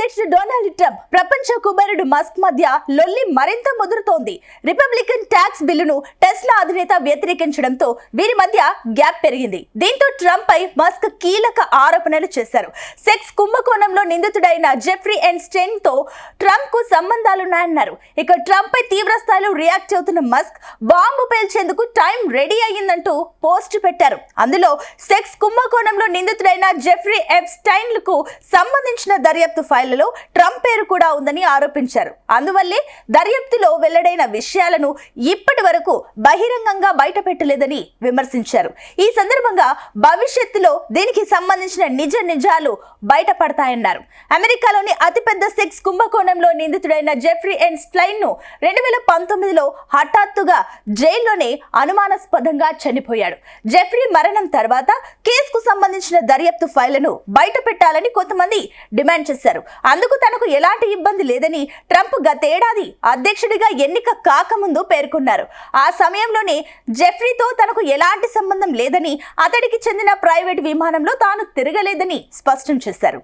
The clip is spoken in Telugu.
అధ్యక్షుడు డొనాల్డ్ ట్రంప్ ప్రపంచ కుబేరుడు మస్క్ మధ్య లొల్లి మరింత ముదురుతోంది. రిపబ్లికన్ ట్యాక్స్ బిల్లును టెస్లా అధినేత వ్యతిరేకించడంతో వీరి మధ్య గ్యాప్ పెరిగింది. దీంతో ట్రంప్ పై మస్క్ కీలక ఆరోపణలు చేశారు. సెక్స్ కుంభకోణంలో నిందితుడైన జెఫ్రీ ఎన్స్టైన్ తో ట్రంప్ కు సంబంధాలున్నాయన్నారు. ఇక ట్రంప్ పై తీవ్ర స్థాయిలో రియాక్ట్ అవుతున్న మస్క్ బాంబు పేల్చేందుకు టైం రెడీ అయ్యిందంటూ పోస్ట్ పెట్టారు. అందులో సెక్స్ కుంభకోణంలో నిందితుడైన జెఫ్రీ ఎప్స్టైన్ కు సంబంధించిన దర్యాప్తు ఫైళ్లలో ట్రంప్ పేరు కూడా ఉందని ఆరోపించారు. అందువల్లే దర్యాప్తులో వెల్లడైన విషయాలను ఇప్పటి వరకు బహిరంగంగా బయటపెట్టలేదని విమర్శించారు. ఈ సందర్భంగా భవిష్యత్తులో దీనికి సంబంధించిన నిజాలు బయటపడతాయన్నారు. అమెరికాలోని అతిపెద్ద సెక్స్ కుంభకోణంలో నిందితుడైన జెఫ్రీ ఎన్స్టైన్ ను 2019లో హఠాత్తుగా జైల్లోనే అనుమానాస్పదంగా చనిపోయాడు. జెఫ్రీ మరణం తర్వాత కేసుకు సంబంధించిన దర్యాప్తు ఫైళ్లను బయటపెట్టాలని కొంతమంది డిమాండ్ చేశారు. అందుకు తనకు ఎలాంటి ఇబ్బంది లేదని ట్రంప్ గతేడాది అధ్యక్షుడిగా ఎన్నిక కాకముందు పేర్కొన్నారు. ఆ సమయంలోనే జెఫ్రీతో తనకు ఎలాంటి సంబంధం లేదని, అతడికి చెందిన ప్రైవేట్ విమానంలో తాను తిరగలేదని స్పష్టం చేశారు.